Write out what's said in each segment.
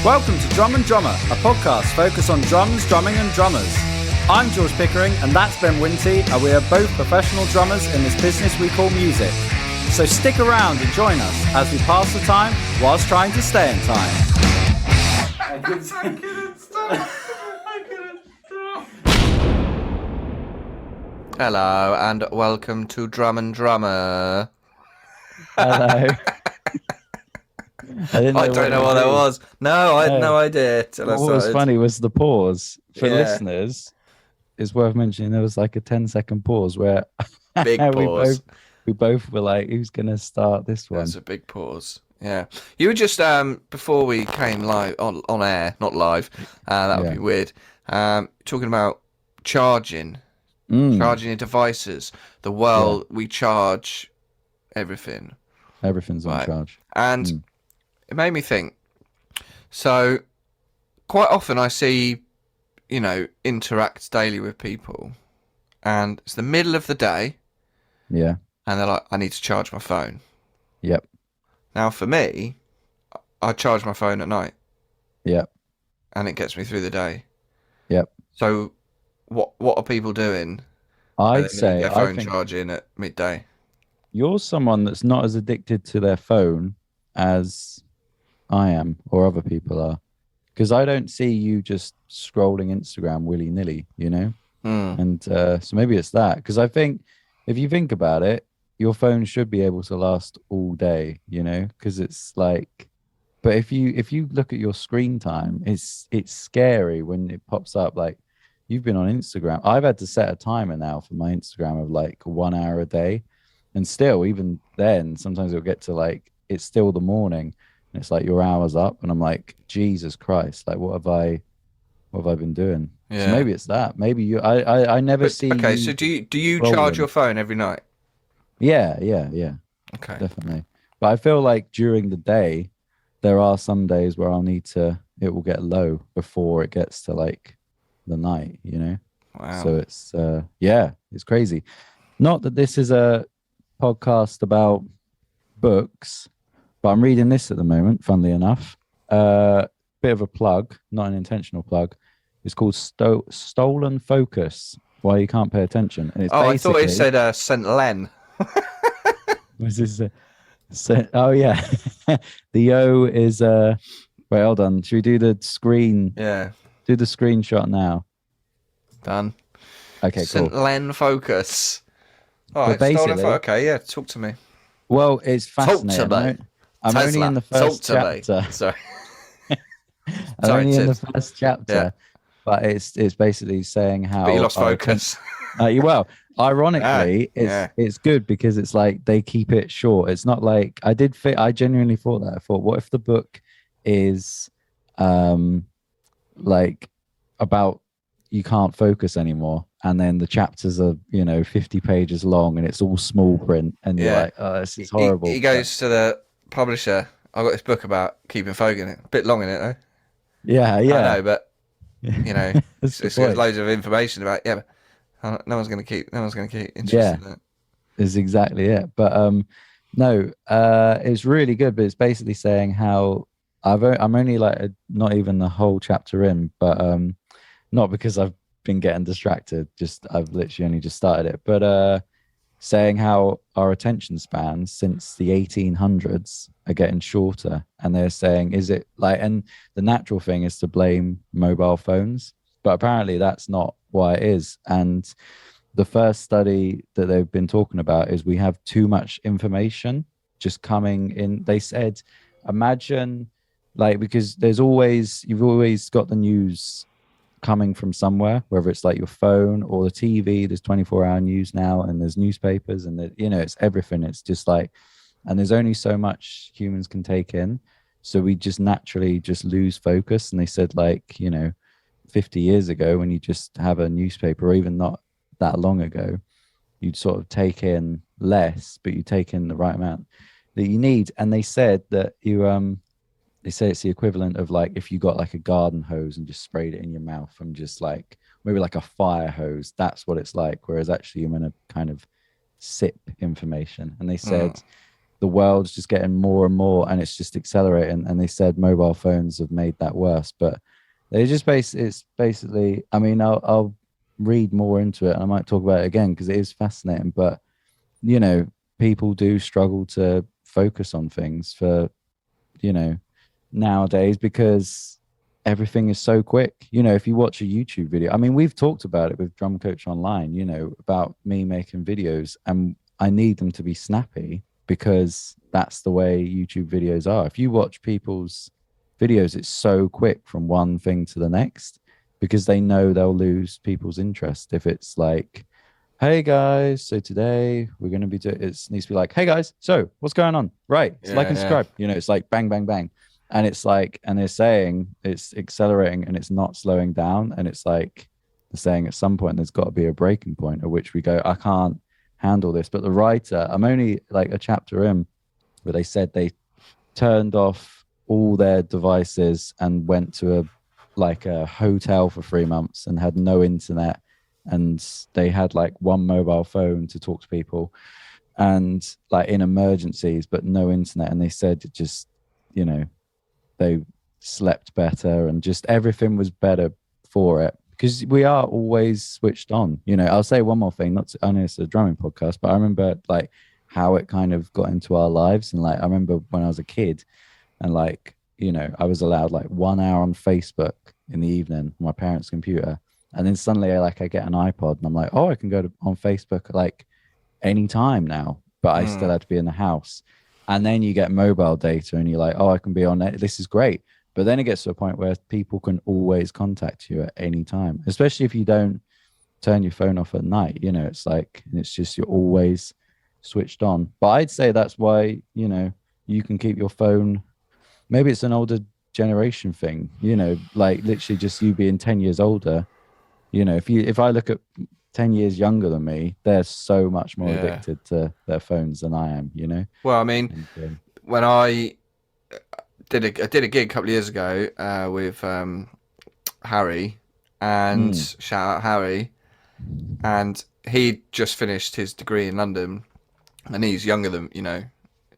Welcome to Drum and Drummer, a podcast focused on drums, drumming and drummers. I'm George Pickering and that's Ben Winty, and we are both professional drummers in this business we call music. So stick around and join us as we pass the time whilst trying to stay in time. I couldn't stop. Hello and welcome to Drum and Drummer. Hello. I don't know what that was. No, I had no idea. What was funny was the pause. For listeners, it's worth mentioning there was like a 10-second pause where big pause. We both were like, who's going to start this one? There's a big pause. Yeah. You were just, before we came live, on air, not live, that would be weird, talking about charging your devices. The world, we charge everything. Everything's on charge. And it made me think. So, quite often I see, interact daily with people, and it's the middle of the day. Yeah. And they're like, I need to charge my phone. Yep. Now, for me, I charge my phone at night. Yep. And it gets me through the day. Yep. So, what are people doing? I'd say their phone charging at midday. You're someone that's not as addicted to their phone as I am, or other people are, because I don't see you just scrolling Instagram willy-nilly, and so maybe it's that, because I think if you think about it, your phone should be able to last all day, because it's like, but if you look at your screen time, it's scary when it pops up like you've been on Instagram. I've had to set a timer now for my Instagram of like 1 hour a day, and still, even then, sometimes it'll get to like, it's still the morning and it's like your hour's up and I'm like, Jesus Christ, like what have I been doing? Yeah. So maybe it's that. Maybe I never see. Okay, so do you charge your phone every night? Yeah. Okay. Definitely. But I feel like during the day, there are some days where it will get low before it gets to like the night, Wow. So it's it's crazy. Not that this is a podcast about books, but I'm reading this at the moment, funnily enough. Bit of a plug, not an intentional plug. It's called Stolen Focus, Why You Can't Pay Attention. And it's I thought it said St. Len. Was this oh yeah. The O is wait, hold on. Should we do the screen? Yeah. Do the screenshot now. Done. Okay, St. cool. Len Focus. All right, basically, okay, yeah, talk to me. Well, it's fascinating. Talk to me. I'm only in the first chapter. Sorry. I'm only in the first chapter, but it's basically saying how. But you lost focus. Well, ironically, it's good because it's like they keep it short. It's not like I genuinely thought that. I thought, what if the book is, like about you can't focus anymore, and then the chapters are 50 pages long, and it's all small print, and you're like, oh, this is horrible. He goes to the publisher. I've got this book about keeping focus in it. A bit long in it though. Yeah. I know, but it's got loads of information about but no one's going to keep interested in it. Is exactly it. But no, it's really good. But it's basically saying how I'm only like not even the whole chapter in, but not because I've been getting distracted. Just I've literally only just started it. But saying how our attention spans since the 1800s are getting shorter, and they're saying, is it like, and the natural thing is to blame mobile phones, but apparently that's not why it is. And the first study that they've been talking about is we have too much information just coming in. They said, imagine like, because you've always got the news coming from somewhere, whether it's like your phone or the TV. There's 24-hour news now, and there's newspapers, and it's everything. It's just like, and there's only so much humans can take in, so we just naturally just lose focus. And they said, like, 50 years ago, when you just have a newspaper, or even not that long ago, you'd sort of take in less, but you take in the right amount that you need. And they said that they say it's the equivalent of like if you got like a garden hose and just sprayed it in your mouth, and just like maybe like a fire hose. That's what it's like. Whereas actually you're going to kind of sip information. And they said the world's just getting more and more, and it's just accelerating. And they said mobile phones have made that worse, but they just it's basically. I mean, I'll read more into it, and I might talk about it again because it is fascinating. But people do struggle to focus on things for nowadays because everything is so quick. If you watch a YouTube video, I mean, we've talked about it with Drum Coach Online, about me making videos, and I need them to be snappy because that's the way YouTube videos are. If you watch people's videos, it's so quick from one thing to the next because they know they'll lose people's interest. If it's like, hey guys, so today we're going to be it needs to be like, hey guys, so what's going on? Right. It's like and subscribe, it's like bang, bang, bang. And it's like, and they're saying it's accelerating and it's not slowing down. And it's like they're saying at some point there's got to be a breaking point at which we go, I can't handle this. But the writer, I'm only like a chapter in, where they said they turned off all their devices and went to a hotel for 3 months and had no internet. And they had like one mobile phone to talk to people and like in emergencies, but no internet. And they said it just, they slept better and just everything was better for it because we are always switched on. I'll say one more thing, I know it's a drumming podcast, but I remember like how it kind of got into our lives. And like, I remember when I was a kid and like, I was allowed like 1 hour on Facebook in the evening on my parents' computer. And then suddenly I get an iPod and I'm like, oh, I can go on Facebook like anytime now, but I still had to be in the house. And then you get mobile data and you're like, oh, I can be on it. This is great. But then it gets to a point where people can always contact you at any time, especially if you don't turn your phone off at night. It's like, it's just, you're always switched on. But I'd say that's why, you can keep your phone. Maybe it's an older generation thing, like literally just you being 10 years older. If I look at 10 years younger than me, they're so much more addicted to their phones than I am, Well, I mean, when I did a gig a couple of years ago with Harry, and shout out Harry, and he just finished his degree in London, and he's younger than, me.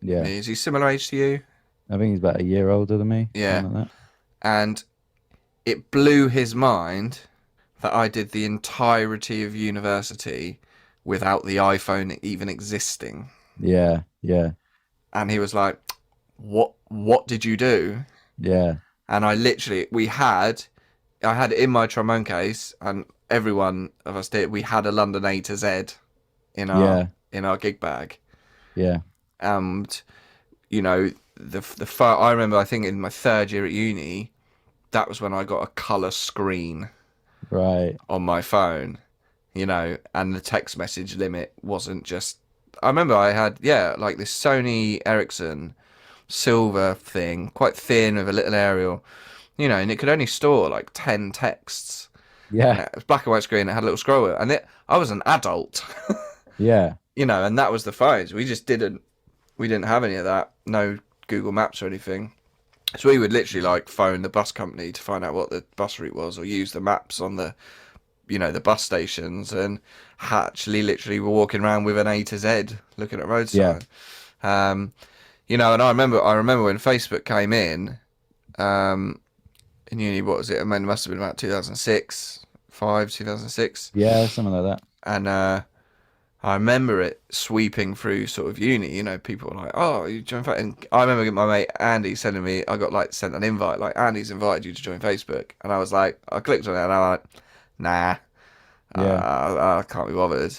Is he similar age to you? I think he's about a year older than me. Yeah. Like that. And it blew his mind that I did the entirety of university without the iPhone even existing. Yeah, yeah. And he was like, what did you do? Yeah. And I had it in my trombone case, and everyone of us did. We had a London A to Z in our gig bag. Yeah. And, I remember, I think in my third year at uni, that was when I got a colour screen. Right. On my phone, and the text message limit wasn't just. I remember I had like this Sony Ericsson silver thing, quite thin with a little aerial, and it could only store like 10 texts. Yeah. It was black and white screen. It had a little scroll wheel, and I was an adult. Yeah. And that was the phones. We didn't have any of that. No Google Maps or anything. So we would literally like phone the bus company to find out what the bus route was, or use the maps on the, the bus stations, and actually literally were walking around with an A to Z looking at road sign. Yeah. And I remember when Facebook came in uni, what was it? I mean, it must have been about 2006. Yeah, something like that. And I remember it sweeping through sort of uni, people were like, oh, you join Facebook. And I remember my mate Andy sending me, I got sent an invite, like, Andy's invited you to join Facebook. And I was like, I clicked on it and I was like, nah, I can't be bothered.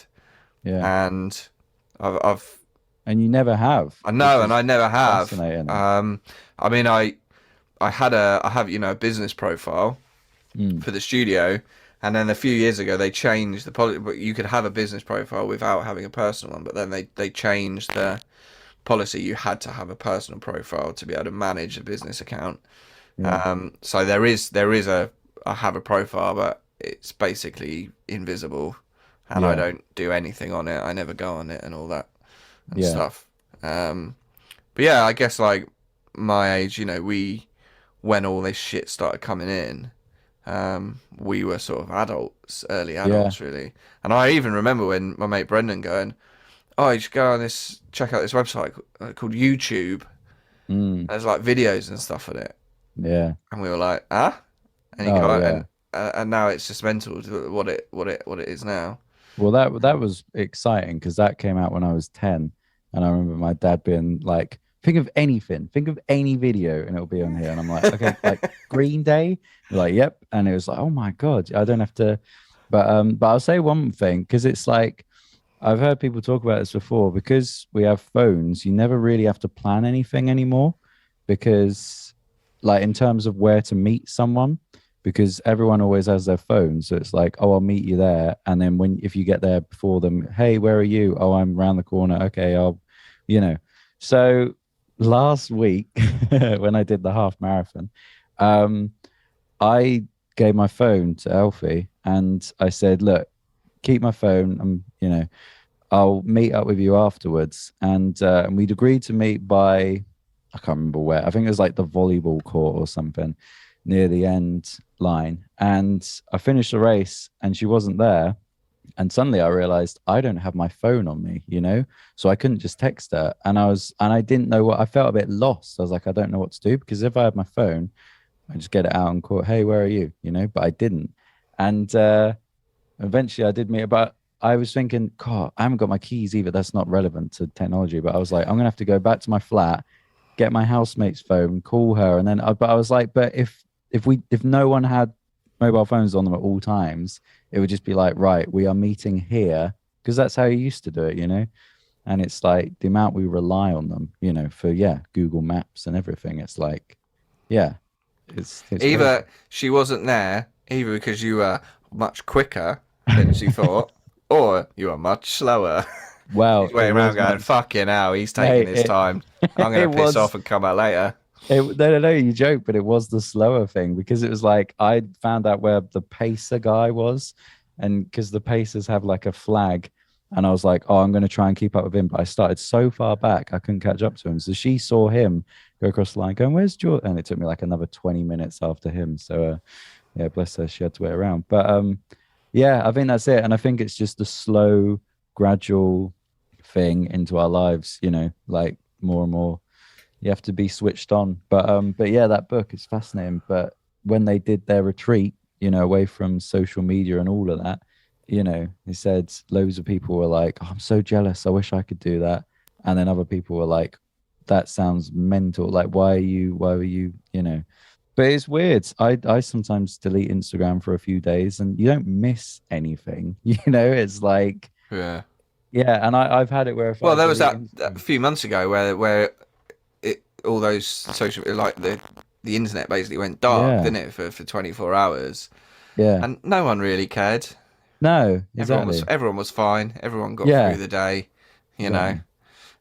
Yeah. And I've and you never have. I know, and I never have. Fascinating. I mean, I have, a business profile for the studio. And then a few years ago, they changed the policy. But you could have a business profile without having a personal one. But then they changed the policy. You had to have a personal profile to be able to manage a business account. Yeah. So I have a profile, but it's basically invisible, and I don't do anything on it. I never go on it and all that and stuff. But yeah, I guess like my age, when all this shit started coming in. We were sort of early adults, really. And I even remember when my mate Brendan going, oh, you should go on this, check out this website called YouTube. Mm, There's like videos and stuff on it. yeah. And we were like, ah? And he Oh got, yeah. and now it's just mental to what it is now. Well, that was exciting because that came out when I was 10, and I remember my dad being like, "Think of anything, think of any video, and it'll be on here." And I'm like, "Okay, like Green Day." They're like, "Yep," and it was like, "Oh my god, I don't have to." But I'll say one thing because it's like I've heard people talk about this before. Because we have phones, you never really have to plan anything anymore, because like in terms of where to meet someone, because everyone always has their phone. So it's like, oh, I'll meet you there. And then if you get there before them, hey, where are you? Oh, I'm around the corner. Okay, I'll, you know. So last week when I did the half marathon, um, I gave my phone to Elfie and I said, look, keep my phone. I'll meet up with you afterwards. And we'd agreed to meet by, I can't remember where. I think it was like the volleyball court or something near the end line. And I finished the race and she wasn't there. And suddenly I realized I don't have my phone on me, so I couldn't just text her. And I didn't know I felt a bit lost. I was like, I don't know what to do, because if I had my phone, I just get it out and call, hey, where are you? But I didn't. And eventually I did meet her, but I was thinking, God, I haven't got my keys either. That's not relevant to technology. But I was like, I'm gonna have to go back to my flat, get my housemate's phone, call her, and then. But I was like, but if no one had mobile phones on them at all times, it would just be like, right, we are meeting here, because that's how you used to do it. And it's like the amount we rely on them, for Google Maps and everything. It's like, yeah, it's Either crazy. she wasn't there, either because you were much quicker than she thought, or you were much slower. Well, He's it waiting around was going, much. fucking hell, he's taking Mate, his time. I'm going it to piss was. off and come out later. No, you joke, but it was the slower thing, because it was like I found out where the pacer guy was, and because the pacers have like a flag, and I was like, oh, I'm going to try and keep up with him, but I started so far back I couldn't catch up to him. So she saw him go across the line, going, "Where's George?" And it took me like another 20 minutes after him. So yeah, bless her, she had to wait around. But yeah, I think that's it, and I think it's just a slow, gradual thing into our lives. Like more and more you have to be switched on. But yeah, that book is fascinating. But when they did their retreat, away from social media and all of that, he said loads of people were like, oh, I'm so jealous, I wish I could do that. And then other people were like, that sounds mental, like why were you. But it's weird. I sometimes delete Instagram for a few days and you don't miss anything. It's like, Yeah. yeah. And I've had it where if Well, I there was delete that a Instagram, few months ago where all those social, like the internet basically went dark, yeah, didn't it, for 24 hours, yeah, and no one really cared. no, exactly. Everyone was fine. Everyone got through Yeah, the day, you know.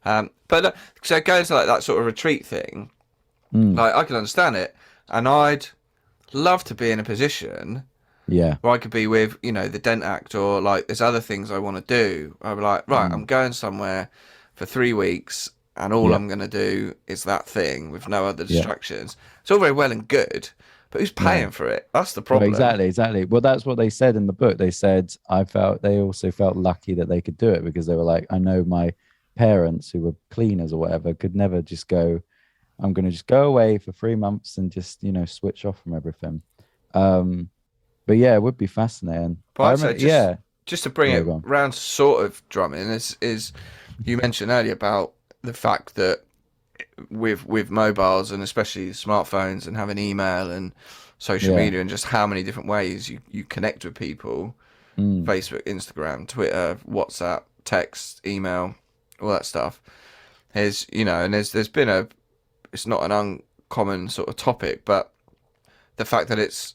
exactly. But so going to like that sort of retreat thing, Mm, like I can understand it, and I'd love to be in a position yeah. where I could be with, the Dent Act, or like there's other things I want to do. I'd be like, right, I'm Mm, going somewhere for 3 weeks, and all yeah. I'm going to do is that thing with no other Yeah. distractions. It's all very well and good, but who's No. paying for it? That's the Well, problem. exactly. Well, that's what they said in the book. They said they also felt lucky that they could do it, because they were like, I know my parents who were cleaners or whatever could never just go, I'm going to just go away for 3 months and just, switch off from everything. Um, but yeah, it would be fascinating. But I I'd say remember, yeah. just to bring Sorry, it go on. round to sort of drumming is you mentioned earlier about the fact that with mobiles, and especially smartphones, and having email and social Yeah. media, and just how many different ways you connect with people, Mm, Facebook, Instagram, Twitter, WhatsApp, text, email, all that stuff, is, and there's been it's not an uncommon sort of topic, but the fact that it's,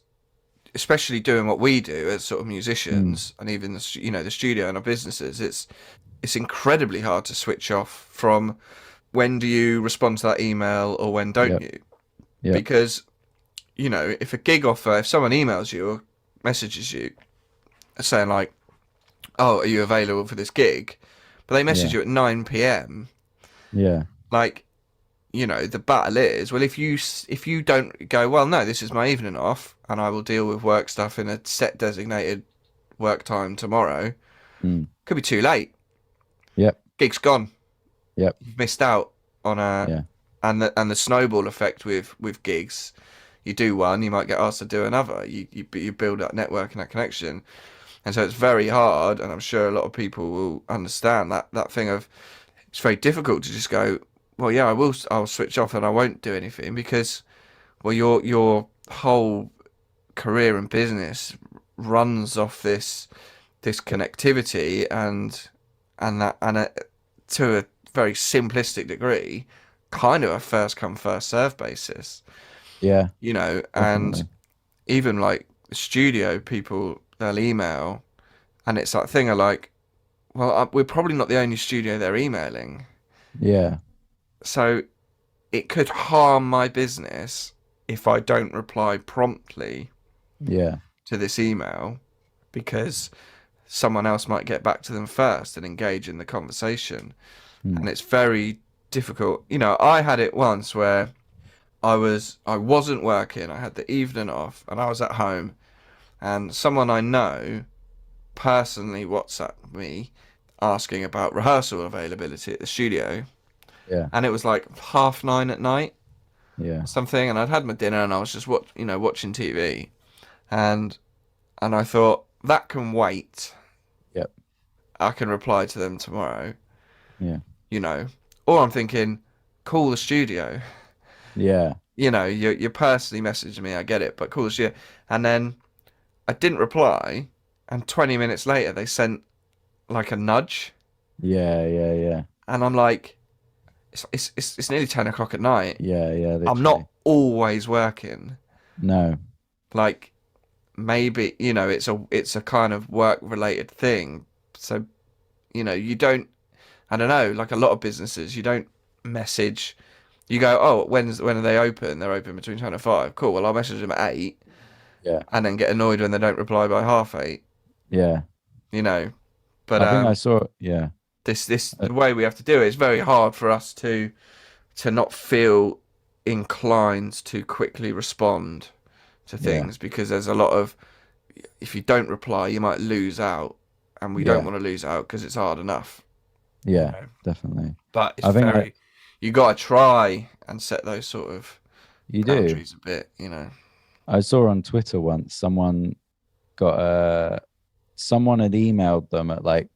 especially doing what we do as sort of mm, musicians, and even the studio and our businesses, it's incredibly hard to switch off from when do you respond to that email or when don't yep. you, Yep. because if a gig offer, if someone emails you or messages you saying like, oh, are you available for this gig, but they message Yeah. you at 9 p.m, Yeah. like, the battle is, well, if you don't go, well, no, this is my evening off and I will deal with work stuff in a set designated work time tomorrow, Mm, could be too late. yep. gig's gone. Yep. You've missed out on and the snowball effect with gigs. You do one, you might get asked to do another. You build that network and that connection, and so it's very hard. And I'm sure a lot of people will understand that thing of it's very difficult to just go, well, yeah, I'll switch off and I won't do anything because, well, your whole career and business runs off this connectivity and to a very simplistic degree, kind of a first come first serve basis. Yeah, you know, definitely. and even like studio people, they'll email, and it's that thing of like, well, we're probably not the only studio they're emailing, Yeah, so it could harm my business if I don't reply promptly yeah, to this email because someone else might get back to them first and engage in the conversation. And it's very difficult. You know, I had it once where I wasn't working, I had the evening off and I was at home, and someone I know personally WhatsApped me asking about rehearsal availability at the studio, yeah, and it was like 9:30 at night yeah, or something, and I'd had my dinner and I was just watching TV, and I thought that can wait. yep, I can reply to them tomorrow, yeah, you know. Or I'm thinking, call the studio. yeah, You know, you're personally messaging me, I get it, but call the studio. And then I didn't reply, and 20 minutes later they sent like a nudge, yeah, yeah, yeah, and I'm like, it's nearly 10 o'clock at night. yeah, yeah. I'm Literally. not always working. No. Like, maybe, you know, it's a kind of work related thing. So, you know, you don't, I don't know, like a lot of businesses, you don't message. You go, oh, when are they open? They're open between 10 and 5. Cool. Well, I'll message them at 8, Yeah, and then get annoyed when they don't reply by 8:30. yeah. You know, but I think I saw. Yeah, this the way we have to do it. It's very hard for us to not feel inclined to quickly respond to things because there's a lot of, if you don't reply, you might lose out, and we don't want to lose out because it's hard enough. yeah, You know? definitely. But it's I think very, you got to try and set those sort of you do. boundaries a bit, you know. I saw on Twitter once someone had emailed them at like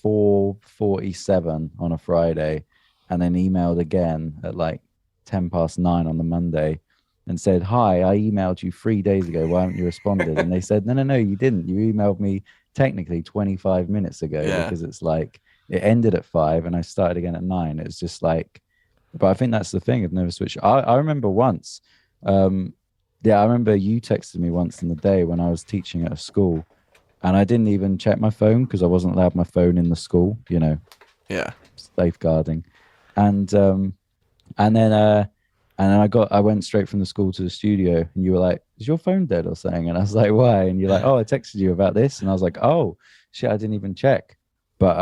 4:47 on a Friday, and then emailed again at like 9:10 on the Monday, and said, "Hi, I emailed you 3 days ago. Why haven't you responded?" And they said, "No, you didn't. You emailed me technically 25 minutes ago because it's like it ended at 5 and I started again at 9." It's just like, but I think that's the thing. I've never switched. I remember once. Yeah, I remember you texted me once in the day when I was teaching at a school, and I didn't even check my phone because I wasn't allowed my phone in the school, you know, Yeah. safeguarding. And then I went straight from the school to the studio, and you were like, "Is your phone dead or something?" And I was like, "Why?" And you're like, "Oh, I texted you about this." And I was like, "Oh shit, I didn't even check." But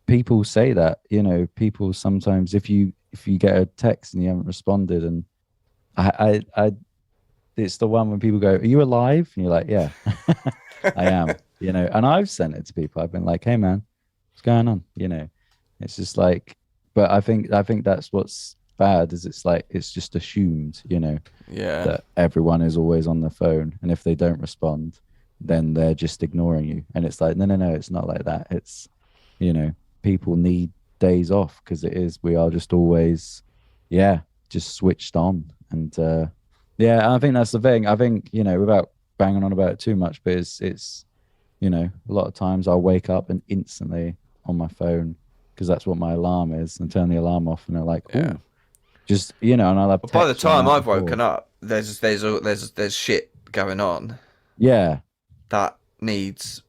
people say that, you know, people sometimes, if you get a text and you haven't responded, and I it's the one when people go, "Are you alive?" And you're like, "Yeah, I am," you know. And I've sent it to people. I've been like, "Hey man, what's going on?" You know, it's just like, but I think that's what's bad, is it's like, it's just assumed, you know, that everyone is always on the phone, and if they don't respond, then they're just ignoring you. And it's like, no, it's not like that. It's, you know, people need days off because we are just always, just switched on. And I think that's the thing. I think, you know, without banging on about it too much, but it's you know, a lot of times I'll wake up and instantly on my phone, because that's what my alarm is, and turn the alarm off, and they're like, "Oh, just, you know," and I'll have. But by the time I've woken up, there's shit going on. Yeah. That needs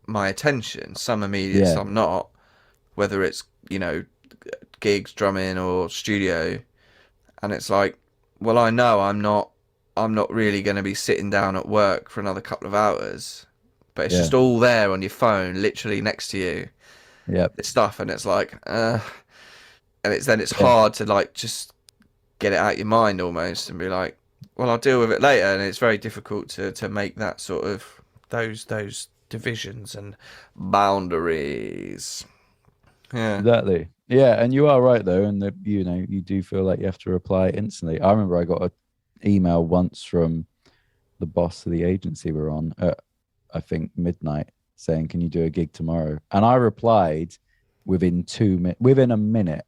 my attention. Some immediate, some not. Whether it's, you know, gigs, drumming, or studio, and it's like, well, I know I'm not really going to be sitting down at work for another couple of hours, but it's just all there on your phone, literally next to you. It's stuff, and it's like, and it's hard to like just get it out your mind almost, and be like, well, I'll deal with it later. And it's very difficult to make that sort of those divisions and boundaries. Yeah. Exactly. Yeah, and you are right though, and that you do feel like you have to reply instantly. I remember I got an email once from the boss of the agency we're on at I think midnight saying, "Can you do a gig tomorrow?" And I replied within within a minute,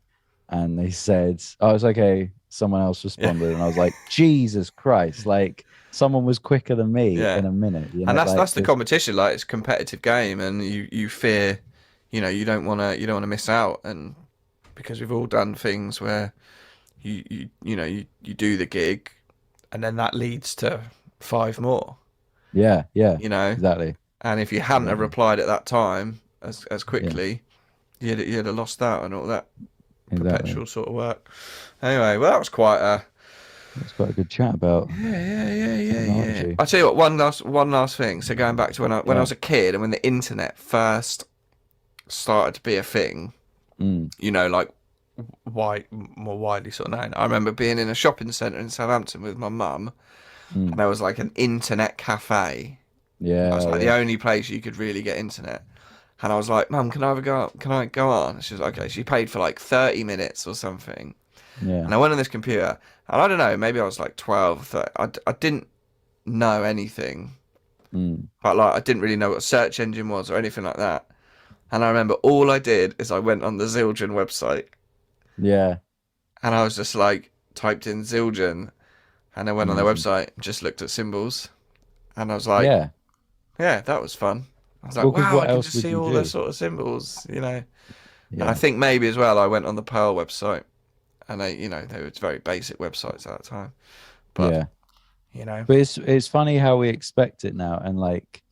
and they said, "Oh, it's okay." Someone else responded, and I was like, "Jesus Christ!" Like someone was quicker than me in a minute. And that's the competition. Like it's a competitive game, and you fear, you don't want to miss out, and because we've all done things where you do the gig, and then that leads to 5 more. Yeah, exactly. And if you hadn't have replied at that time as quickly, you'd have lost out and all that perpetual sort of work. Anyway, well, that was quite a good chat about. Yeah. I'll tell you what. One last thing. So going back to when I was a kid and when the internet first started to be a thing, like more widely sort of known. I remember being in a shopping centre in Southampton with my mum, and there was like an internet cafe. Yeah, it was like the only place you could really get internet. And I was like, "Mum, can I go on?" She was like, "Okay." She paid for like 30 minutes or something. Yeah. And I went on this computer, and I don't know, maybe I was like 12, 30. I didn't know anything, but like I didn't really know what a search engine was or anything like that. And I remember all I did is I went on the Zildjian website. Yeah. And I was just like typed in Zildjian, and I went on their website, just looked at symbols, and I was like, yeah, that was fun. I was like, wow, I can just see all the sort of symbols, Yeah. And I think maybe as well, I went on the Pearl website, and they were very basic websites at that time. But, But it's funny how we expect it now. And like,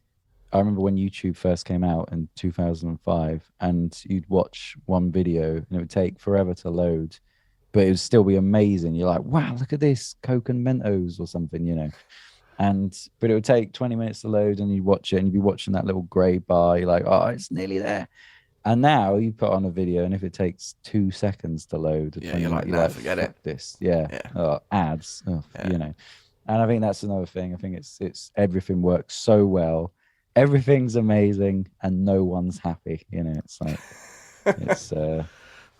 I remember when YouTube first came out in 2005, and you'd watch one video and it would take forever to load, but it would still be amazing. You're like, wow, look at this, Coke and Mentos or something, but it would take 20 minutes to load, and you'd watch it and you'd be watching that little gray bar. You're like, oh, it's nearly there. And now you put on a video, and if it takes 2 seconds to load, you're like, forget it. This, ads, And I think that's another thing. I think it's everything works so well, everything's amazing, and no one's happy. It's like it's. I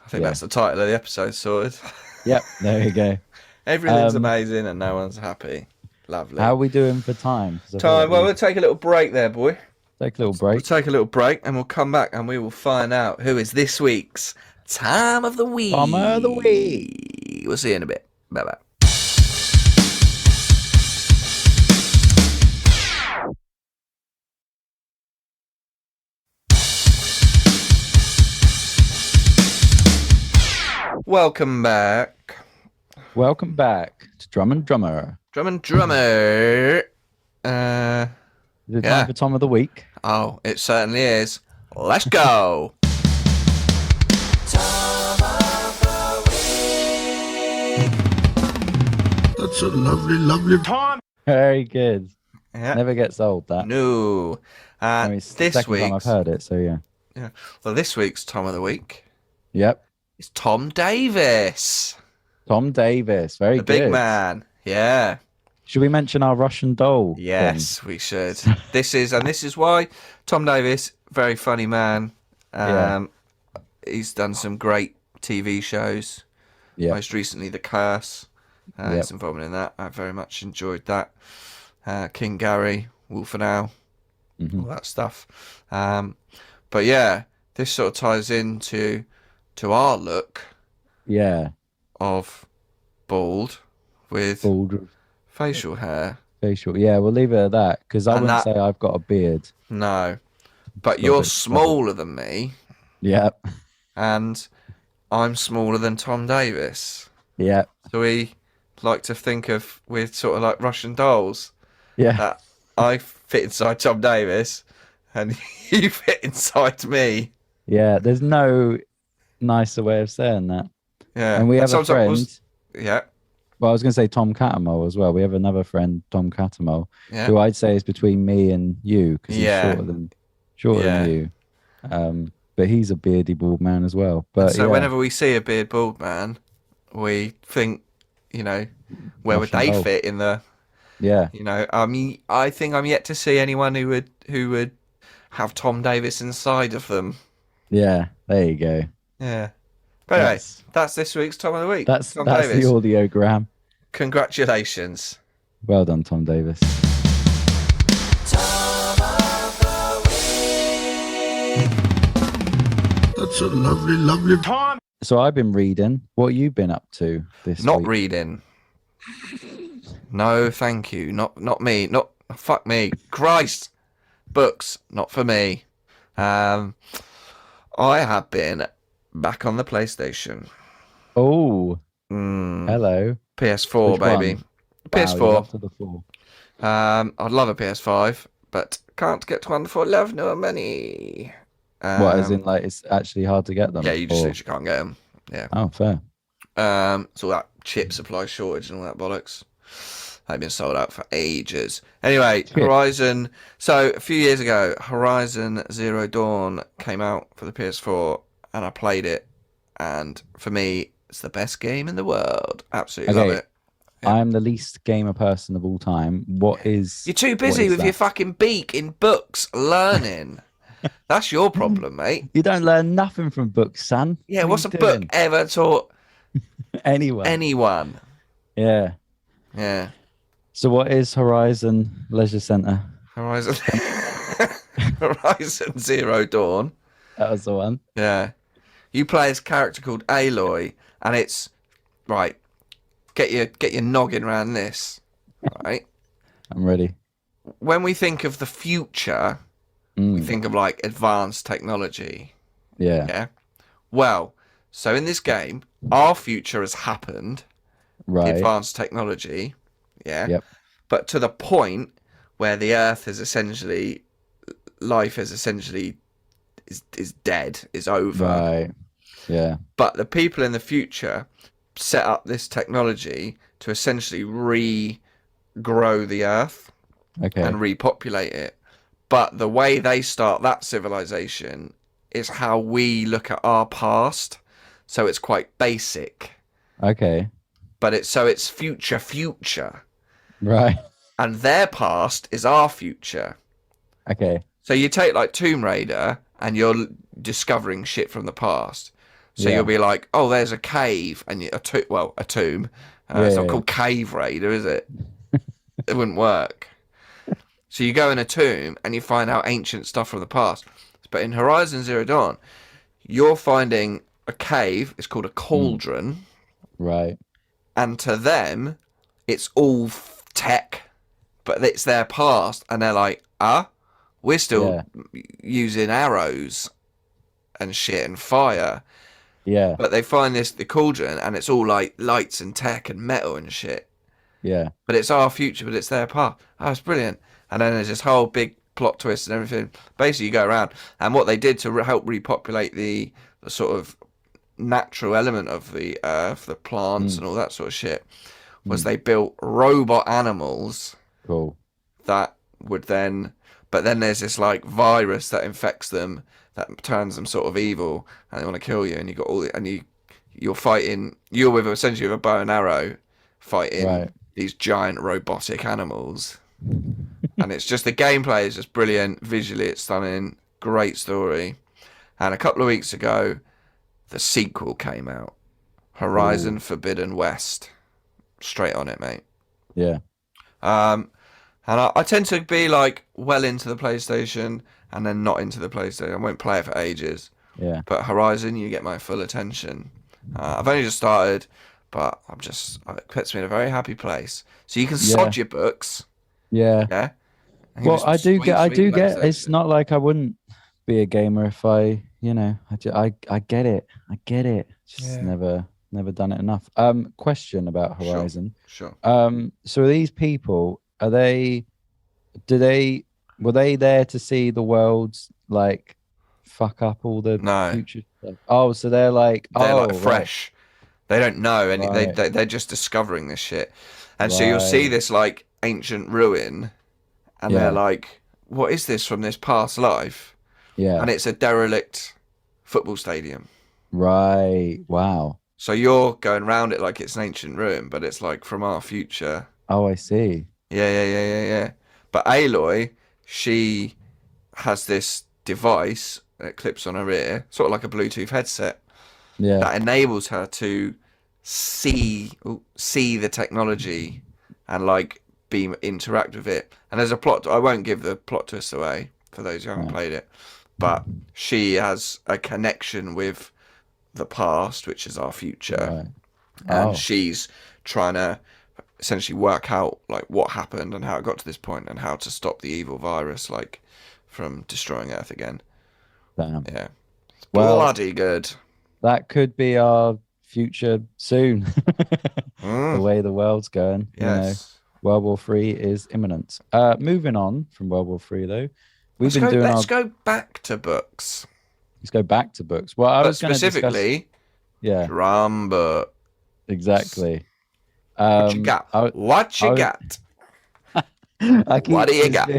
think that's the title of the episode. Sorted. Yep, there you go. Everything's amazing, and no one's happy. Lovely. How are we doing for time? Well, we'll take a little break there, boy. Take a little break. We'll take a little break, and we'll come back, and we will find out who is this week's Time of the Week. Time of the Week. We'll see you in a bit. Bye-bye. Welcome back. Welcome back to Drum and Drummer. Drum and Drummer. Is it time for Tom of the Week? Oh, it certainly is. Let's go. Tom of the Week. That's a lovely, lovely Tom. Very good. Yeah. Never gets old, that. No. It's the second time I've heard it, so yeah. Well, this week's Tom of the Week. Yep. It's Tom Davis. Tom Davis. Very good. The big man. Yeah. Should we mention our Russian doll? Yes, we should. This is why Tom Davis, very funny man. He's done some great TV shows. Yeah. Most recently, The Curse. His involvement in that. I very much enjoyed that. King Gary, Wolf and Owl, all that stuff. But yeah, this sort of ties into our look. Yeah. Of bald with facial hair. Yeah, we'll leave it at that, because I wouldn't say I've got a beard. No, but you're smaller than me. Yep. And I'm smaller than Tom Davis. Yep. So we like to think of, we're sort of like Russian dolls. Yeah. That I fit inside Tom Davis and you fit inside me. Yeah, there's no nicer way of saying that. Yeah. And we have a friend. Yeah. Well, I was going to say Tom Catamol as well. We have another friend, Tom Catamol, who I'd say is between me and you, because he's shorter than you. But he's a beardy bald man as well. But so whenever we see a beard bald man, we think, where would they fit in the? Yeah. I mean, I think I'm yet to see anyone who would have Tom Davis inside of them. Yeah, there you go. Yeah. But anyway, that's this week's Tom of the Week. That's Tom the Davis. audiogram. Congratulations. Well done, Tom Davis. That's a lovely, lovely time. So I've been reading. What have you been up to this week? Not reading. No, thank you. Not me. Not fuck me. Christ. Books, not for me. I have been back on the PlayStation. Oh, hello. PS4, Which baby. one? PS4. Wow, you're up to the 4. I'd love a PS5, but can't get one for love nor money. What, as in, like, it's actually hard to get them? Yeah, you just literally can't get them. Yeah. Oh, fair. It's all that chip supply shortage and all that bollocks. They've been sold out for ages. Anyway, Horizon. So a few years ago, Horizon Zero Dawn came out for the PS4, and I played it. And for me, it's the best game in the world. Absolutely love it. Yeah. I'm the least gamer person of all time. What is? You're too busy with your fucking beak in books learning. That's your problem, mate. You don't learn nothing from books, son. Yeah, what's a book ever taught anyone? Yeah. Yeah. So what is Horizon Leisure Centre? Horizon Zero Dawn. That was the one. Yeah. You play this character called Aloy, and it's right. Get your noggin around this. Right? I'm ready. When we think of the future, we think of like advanced technology. Yeah. Yeah. Well, so in this game, our future has happened. Right. Advanced technology. Yeah. Yep. But to the point where the Earth is essentially, life is essentially is dead, is over. Right. Yeah. But the people in the future set up this technology to essentially regrow the Earth and repopulate it. But the way they start that civilization is how we look at our past. So it's quite basic. Okay. But it's future. Right. And their past is our future. Okay. So you take like Tomb Raider and you're discovering shit from the past. So you'll be like, oh, there's a cave and a tomb. It's not called Cave Raider, is it? It wouldn't work. So you go in a tomb and you find out ancient stuff from the past. But in Horizon Zero Dawn, you're finding a cave. It's called a cauldron. Right. And to them, it's all tech, but it's their past. And they're like, we're still using arrows and shit and fire. Yeah. But they find the cauldron, and it's all like lights and tech and metal and shit. Yeah. But it's our future, but it's their past. Oh, it's brilliant. And then there's this whole big plot twist and everything. Basically, you go around, and what they did to help repopulate the sort of natural element of the earth, the plants and all that sort of shit, was they built robot animals. Cool. That would then, but then there's this like virus that infects them, that turns them sort of evil, and they want to kill you. And you got you're fighting. You're essentially with a bow and arrow, fighting these giant robotic animals. And it's just, the gameplay is just brilliant. Visually, it's stunning. Great story. And a couple of weeks ago, the sequel came out, Horizon Forbidden West. Straight on it, mate. Yeah. And I tend to be like well into the PlayStation and then not into the PlayStation. I won't play it for ages. Yeah. But Horizon, you get my full attention. I've only just started, but it puts me in a very happy place. So you can sod your books. Yeah. Yeah. Well, I do get. It's not like I wouldn't be a gamer if I get it. Just never done it enough. Question about Horizon. Sure. So are these people, were they there to see the world's like fuck up all the future stuff? Oh, so they're like fresh. They don't know any. They're just discovering this shit, and so you'll see this like ancient ruin, and they're like, "What is this from this past life?" Yeah, and it's a derelict football stadium. Right. Wow. So you're going around it like it's an ancient ruin, but it's like from our future. Oh, I see. Yeah. But Aloy, she has this device that clips on her ear, sort of like a Bluetooth headset, that enables her to see the technology and like interact with it. And there's a plot. I won't give the plot twist away for those who haven't played it, but she has a connection with the past, which is our future, and she's trying to essentially work out like what happened and how it got to this point and how to stop the evil virus like from destroying Earth again. Damn. Yeah, it's bloody good. That could be our future soon. The way the world's going. Yes. World War III is imminent. Moving on from World War III, though, let's go back to books. Let's go back to books. Well, I was specifically, drum book. Exactly. What you got? What do you got?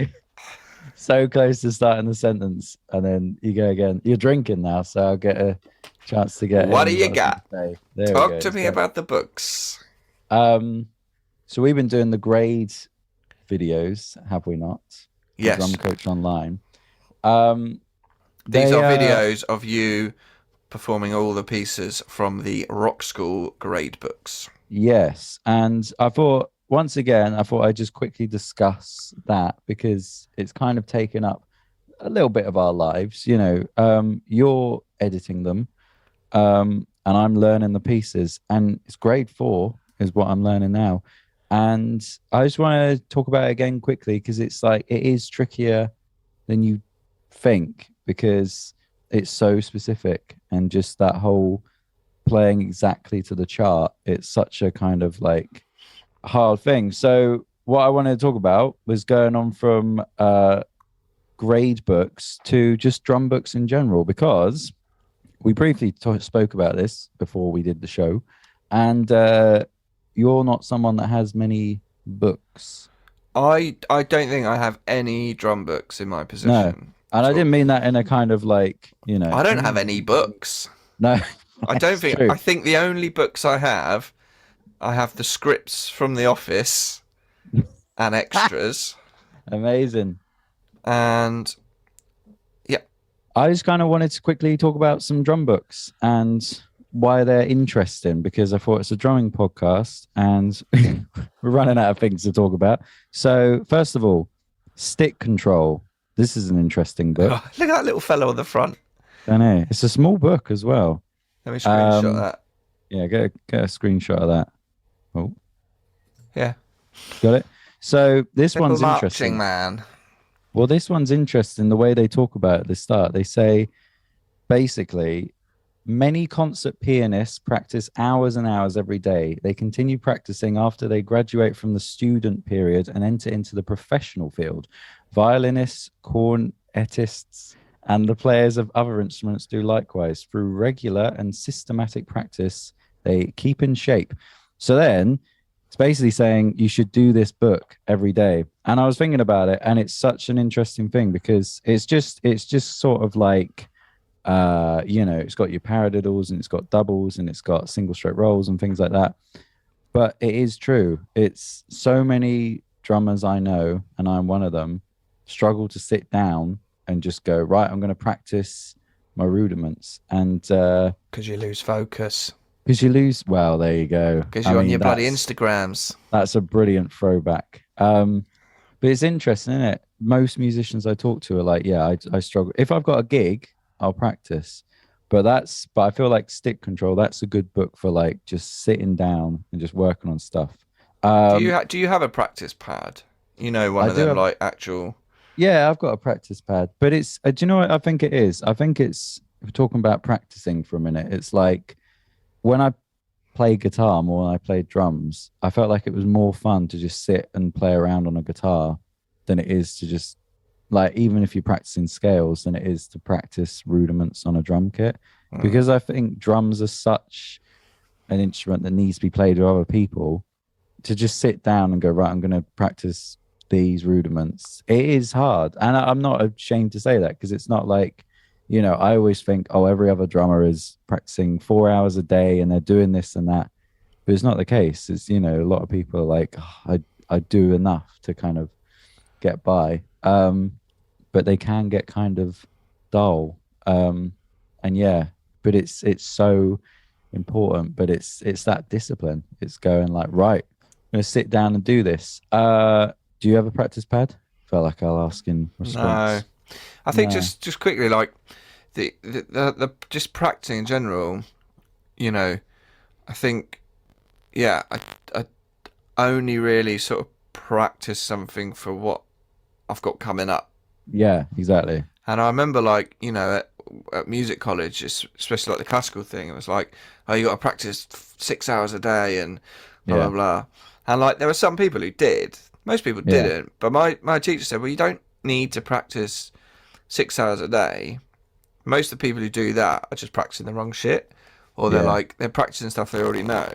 So close to starting the sentence, and then you go again. You're drinking now, so I'll get a chance to get. What do you got? Talk to me So, about the books. So we've been doing the grade videos, have we not? Yes. Drum Coach Online. These are videos of you performing all the pieces from the Rock School grade books. Yes, and I thought I'd just quickly discuss that because it's kind of taken up a little bit of our lives. You know, you're editing them, and I'm learning the pieces, and it's grade 4 is what I'm learning now. And I just want to talk about it again quickly because it's like it is trickier than you think because it's so specific, and just that whole playing exactly to the chart, it's such a kind of like hard thing. So what I wanted to talk about was going on from grade books to just drum books in general, because we briefly spoke about this before we did the show, and you're not someone that has many books. I don't think I have any drum books in my possession. No. And I didn't mean that in a kind of like, you know. I don't have any books. No. I don't think. True. I think the only books I have the scripts from The Office and extras. Amazing. And yeah. I just kind of wanted to quickly talk about some drum books and why they're interesting, because I thought it's a drumming podcast and we're running out of things to talk about. So first of all, Stick Control. This is an interesting book. Oh, look at that little fellow on the front. I know. It's a small book as well. Let me screenshot that. Yeah, get a screenshot of that. Oh. Yeah. Got it? So this Little one's marching interesting. Man. Well, this one's interesting. The way they talk about it at the start, they say, basically, many concert pianists practice hours and hours every day. They continue practicing after they graduate from the student period and enter into the professional field. Violinists, cornetists, and the players of other instruments do likewise. Through regular and systematic practice, they keep in shape. So then it's basically saying you should do this book every day. And I was thinking about it, and it's such an interesting thing because it's just sort of like, you know, it's got your paradiddles and it's got doubles and it's got single stroke rolls and things like that. But it is true. It's so many drummers I know, and I'm one of them, struggle to sit down and just go, right, I'm going to practice my rudiments. And because you lose focus. Because you lose, well, there you go. Because you're on your bloody Instagrams. That's a brilliant throwback. But it's interesting, isn't it? Most musicians I talk to are like, yeah, I struggle. If I've got a gig, I'll practice. But I feel like Stick Control, that's a good book for like just sitting down and just working on stuff. Do you have a practice pad? You know, one of them like actual. Yeah, I've got a practice pad, but it's, do you know what I think it is? I think it's, if we're talking about practicing for a minute, it's like when I play guitar more than I played drums, I felt like it was more fun to just sit and play around on a guitar than it is to just, like, even if you're practicing scales, than it is to practice rudiments on a drum kit. Because I think drums are such an instrument that needs to be played with other people. To just sit down and go, right, I'm going to practice these rudiments, it is hard. And I'm not ashamed to say that, because it's not like, you know, I always think, oh, every other drummer is practicing 4 hours a day and they're doing this and that, but it's not the case. It's, you know, a lot of people are like, oh, I do enough to kind of get by. but they can get kind of dull. And yeah, but it's so important. But it's that discipline. It's going like, right, I'm gonna sit down and do this. Do you have a practice pad? Felt like I'll ask in response. No, I think No. just quickly, like the just practicing in general. You know, I think, yeah, I only really sort of practice something for what I've got coming up. Yeah, exactly. And I remember, like, you know, at music college, especially like the classical thing, it was like, oh, you got to practice 6 hours a day and blah, Yeah. blah, blah. And like, there were some people who did. Most people Yeah. didn't. But my teacher said, well, you don't need to practice 6 hours a day. Most of the people who do that are just practicing the wrong shit. Or they're practicing stuff they already know.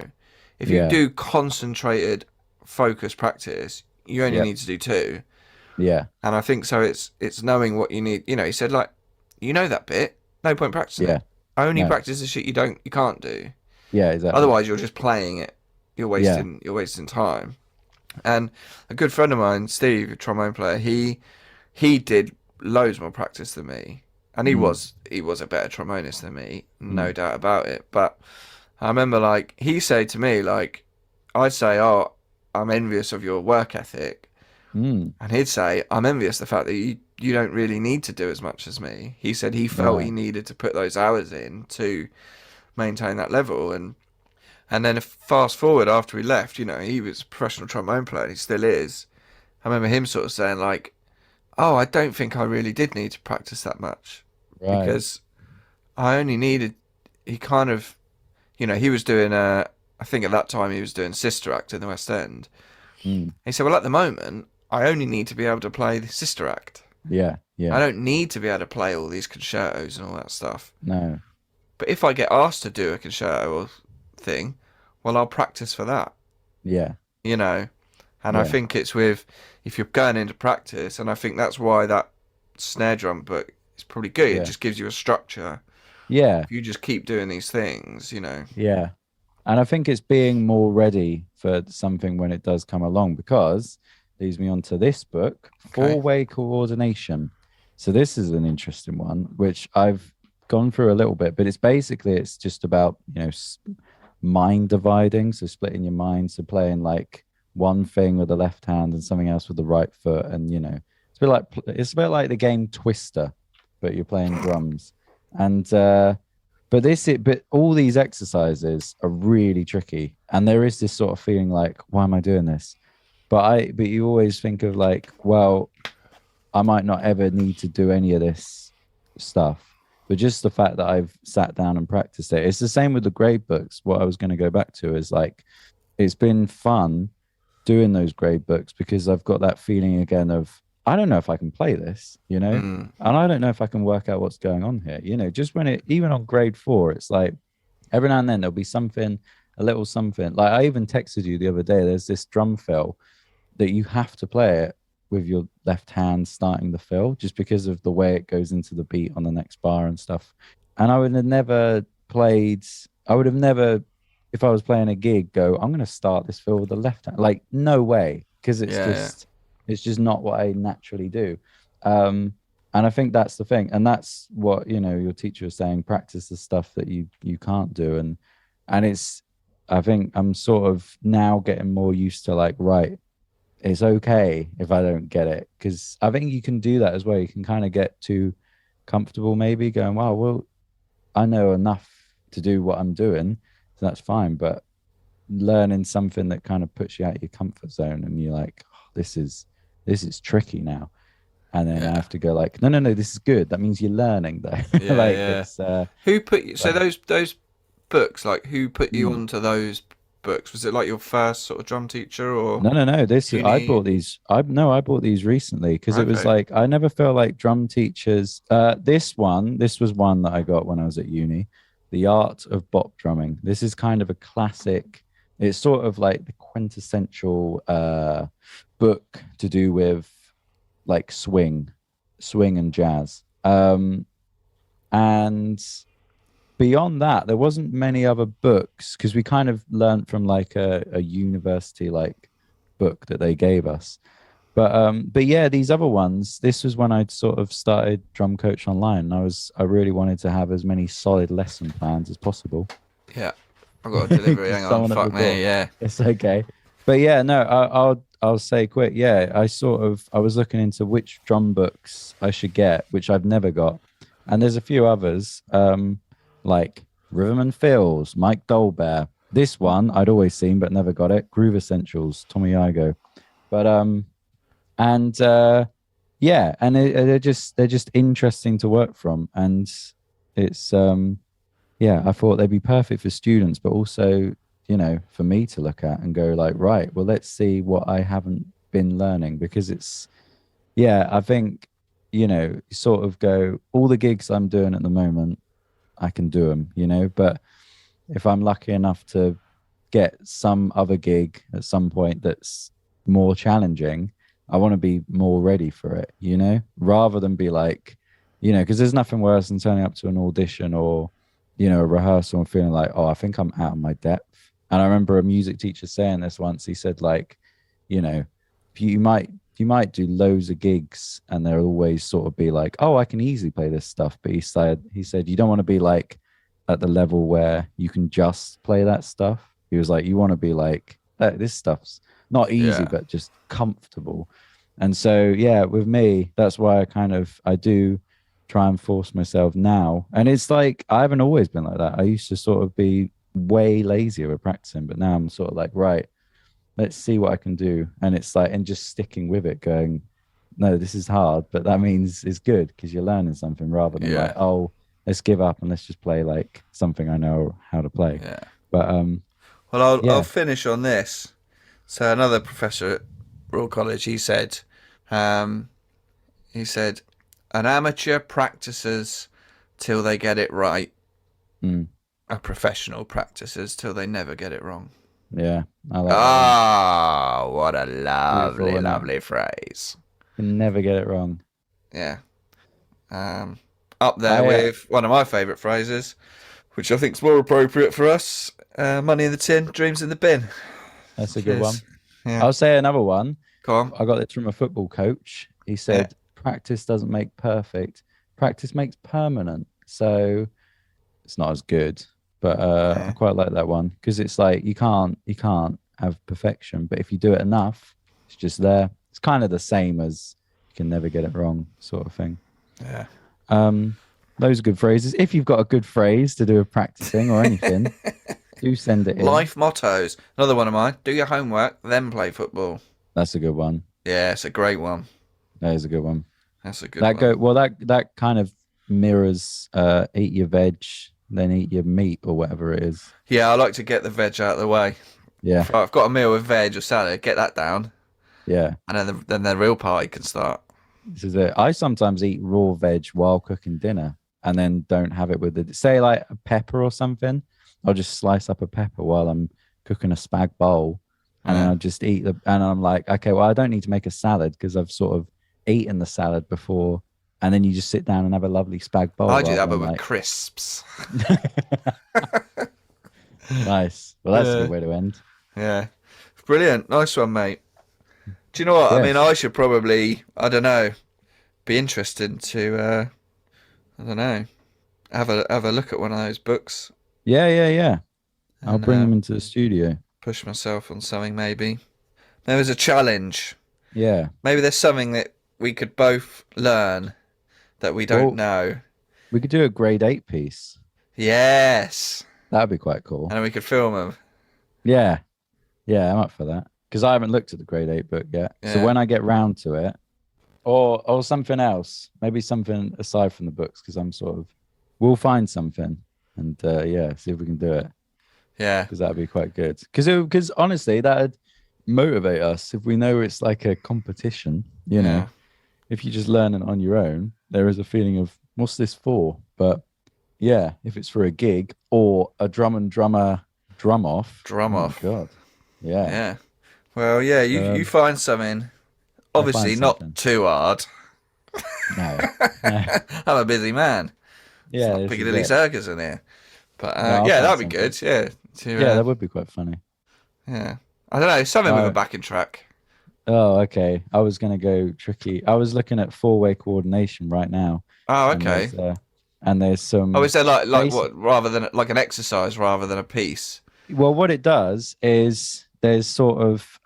If you do concentrated, focused practice, you only need to do 2. Yeah. And I think so. It's knowing what you need. You know, he said, like, you know that bit. No point practicing it. Only practice the shit you can't do. Yeah, exactly. Otherwise, you're just playing it. You're wasting time. And a good friend of mine, Steve, a trombone player, he did loads more practice than me, and he was a better trombonist than me, no doubt about it. But I remember, like, he said to me, like, I'd say, oh, I'm envious of your work ethic. And he'd say, I'm envious of the fact that you don't really need to do as much as me. He said he felt he needed to put those hours in to maintain that level. And then fast forward after he left, you know, he was a professional trombone player, he still is. I remember him sort of saying, like, oh, I don't think I really did need to practice that much. Right. Because I only needed, he kind of, you know, he was doing, I think at that time he was doing Sister Act in the West End. He said, well, at the moment, I only need to be able to play the Sister Act. Yeah, yeah. I don't need to be able to play all these concertos and all that stuff. No. But if I get asked to do a concerto or thing, well, I'll practice for that. Yeah. You know, and I think it's if you're going into practice, and I think that's why that snare drum book is probably good. It just gives you a structure. Yeah. If you just keep doing these things, you know. Yeah. And I think it's being more ready for something when it does come along, because leads me on to this book, Four-Way Coordination. So this is an interesting one, which I've gone through a little bit, but it's just about, you know, mind dividing. So splitting your mind. So playing like one thing with the left hand and something else with the right foot. And, you know, it's a bit like the game Twister, but you're playing drums. And, but all these exercises are really tricky. And there is this sort of feeling like, why am I doing this? But you always think of like, well, I might not ever need to do any of this stuff. But just the fact that I've sat down and practiced it. It's the same with the grade books. What I was going to go back to is like, it's been fun doing those grade books because I've got that feeling again of, I don't know if I can play this, you know, and I don't know if I can work out what's going on here. You know, just even on grade 4, it's like every now and then there'll be something, a little something. Like I even texted you the other day, there's this drum fill that you have to play it with your left hand starting the fill, just because of the way it goes into the beat on the next bar and stuff. And I would have never, if I was playing a gig, I'm going to start this fill with the left hand. Like, no way, because it's just not what I naturally do. And I think that's the thing. And that's what, you know, your teacher was saying, practice the stuff that you can't do. And I think I'm sort of now getting more used to like, right, it's okay if I don't get it, because I think you can do that as well. You can kind of get too comfortable, maybe going, wow, well, I know enough to do what I'm doing, so that's fine. But learning something that kind of puts you out of your comfort zone, and you're like, oh, this is tricky now, and then I have to go like, no, this is good. That means you're learning, though. It's, who put you? So those books, like, who put you onto those books? Was it like your first sort of drum teacher, or no? I bought these. I bought these recently because it was like, I never felt like drum teachers. This was one that I got when I was at uni, The Art of Bop Drumming. This is kind of a classic. It's sort of like the quintessential book to do with like swing and jazz. And beyond that, there wasn't many other books, because we kind of learned from like a university like book that they gave us. But yeah, these other ones, this was when I'd sort of started Drum Coach Online. I really wanted to have as many solid lesson plans as possible. Yeah, I've got a delivery. Hang on, fuck me. Yeah, it's okay. But yeah, no, I'll say quick. Yeah, I was looking into which drum books I should get, which I've never got, and there's a few others, like Rhythm and Fills, Mike Dolbear. This one I'd always seen but never got it. Groove Essentials, Tommy Igo. But yeah, and they're just interesting to work from, and it's yeah, I thought they'd be perfect for students, but also, for me to look at and go like, right, well, let's see what I haven't been learning, because it's, yeah, I think, sort of go, all the gigs I'm doing at the moment, I can do them, but if I'm lucky enough to get some other gig at some point that's more challenging, I want to be more ready for it, rather than be like, because there's nothing worse than turning up to an audition or, a rehearsal and feeling like, oh, I think I'm out of my depth. And I remember a music teacher saying this once. He said, like, you might do loads of gigs and they'll always sort of be like, oh, I can easily play this stuff. But he said you don't want to be like at the level where you can just play that stuff. He was like, you want to be like, this stuff's not easy, but just comfortable. And so, yeah, with me, that's why I do try and force myself now. And it's like, I haven't always been like that. I used to sort of be way lazier with practicing, but now I'm sort of like, right, let's see what I can do. And it's like, and just sticking with it, going, no, this is hard, but that means it's good because you're learning something, rather than like, oh, let's give up and let's just play like something I know how to play. Yeah. But well, I'll finish on this. So another professor at Royal College, he said, an amateur practices till they get it right. A professional practices till they never get it wrong. Yeah. I like that. What a lovely, lovely phrase. You can never get it wrong. Yeah. Up there with one of my favourite phrases, which I think is more appropriate for us, money in the tin, dreams in the bin. That's a good one. Yeah. I'll say another one. Go on. I got this from a football coach. He said, practice doesn't make perfect. Practice makes permanent. So it's not as good. But I quite like that one, because it's like you can't have perfection. But if you do it enough, it's just there. It's kind of the same as you can never get it wrong sort of thing. Yeah. Those are good phrases. If you've got a good phrase to do with practicing or anything, do send it in. Life mottos. Another one of mine. Do your homework, then play football. That's a good one. Yeah, it's a great one. That is a good one. That's a good one. Well, that kind of mirrors eat your veg, then eat your meat, or whatever it is. Yeah, I like to get the veg out of the way. Yeah. If I've got a meal with veg or salad, get that down. Yeah. And then the real party can start. This is it. I sometimes eat raw veg while cooking dinner, and then don't have it with the, say, like a pepper or something. I'll just slice up a pepper while I'm cooking a spag bowl, and then I'll just eat and I'm like, okay, well, I don't need to make a salad because I've sort of eaten the salad before, and then you just sit down and have a lovely spag bowl. I do that, but with crisps. Nice. Well, that's a good way to end. Yeah. Brilliant. Nice one, mate. Do you know what? Yes. I mean, I should probably, I don't know, be interested to, I don't know, have a look at one of those books. Yeah. I'll bring them into the studio. Push myself on something, maybe. Maybe there's a challenge. Yeah. Maybe there's something that we could both learn that we don't know. We could do a grade 8 piece. Yes. That'd be quite cool. And then we could film them. Yeah. Yeah, I'm up for that. Because I haven't looked at the grade 8 book yet. Yeah. So when I get round to it, or something else, maybe something aside from the books, because I'm sort of, we'll find something and see if we can do it. Yeah. Because that'd be quite good. Because honestly, that'd motivate us if we know it's like a competition, you know. If you're just learning on your own, there is a feeling of, what's this for? But yeah, if it's for a gig or a drummer drum off. God. Yeah. Yeah. Well, yeah, you find something. Obviously not too hard. No. I'm a busy man. Yeah. It's not Piccadilly Circus in here. But that'd be good. Yeah. That would be quite funny. Yeah. I don't know, something with a backing track. Oh, okay. I was gonna go tricky. I was looking at four-way coordination right now, Oh, and okay. there's Oh, some is there like basic. what rather than like an exercise rather than a piece? Well, what it does is there's sort of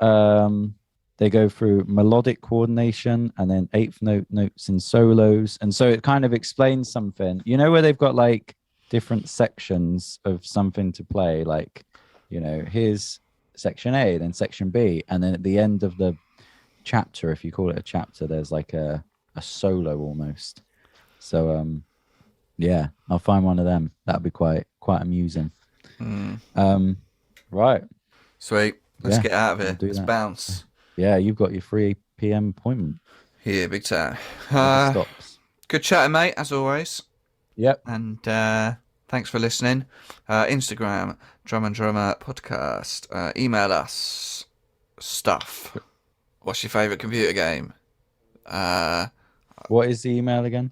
they go through melodic coordination and then eighth note notes and solos, and so it kind of explains something. You know where they've got like different sections of something to play, like here's section A, then section B, and then at the end of the chapter, if you call it a chapter, there's like a solo almost. So yeah, I'll find one of them. That'd be quite amusing. Right. Sweet. Let's Yeah, get out of we'll here. do Let's that. bounce. Yeah, you've got your 3 p.m. appointment. Here, big time. Never stops. Good chatting, mate, as always. Yep. And thanks for listening. Instagram, Drum and Drummer Podcast. Email us stuff. What's your favourite computer game? What is the email again?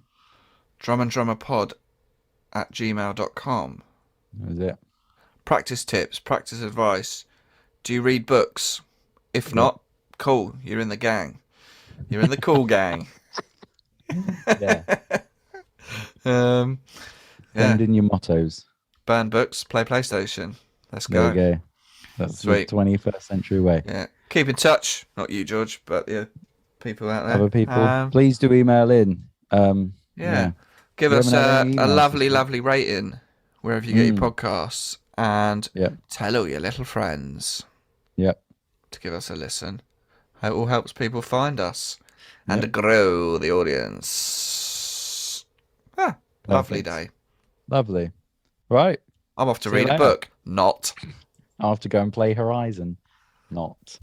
drumanddrummerpod@gmail.com. What is it? Practice tips, practice advice. Do you read books? If not, cool. You're in the gang. You're in the cool gang. Yeah. Yeah. Send in your mottos. Burn books, play PlayStation. Let's There go. you go. That's Sweet. the 21st century way. Yeah. Keep in touch. Not you, George, but yeah, people out there. Other people, please do email in. Yeah. Give We us haven't a had any emails lovely, this week. lovely rating wherever you get your podcasts. And tell all your little friends Yep. to give us a listen. It all helps people find us and to grow the audience. Lovely day. Lovely. Right. I'm off to See you read a later. book. Not. I'll have to go and play Horizon. Not.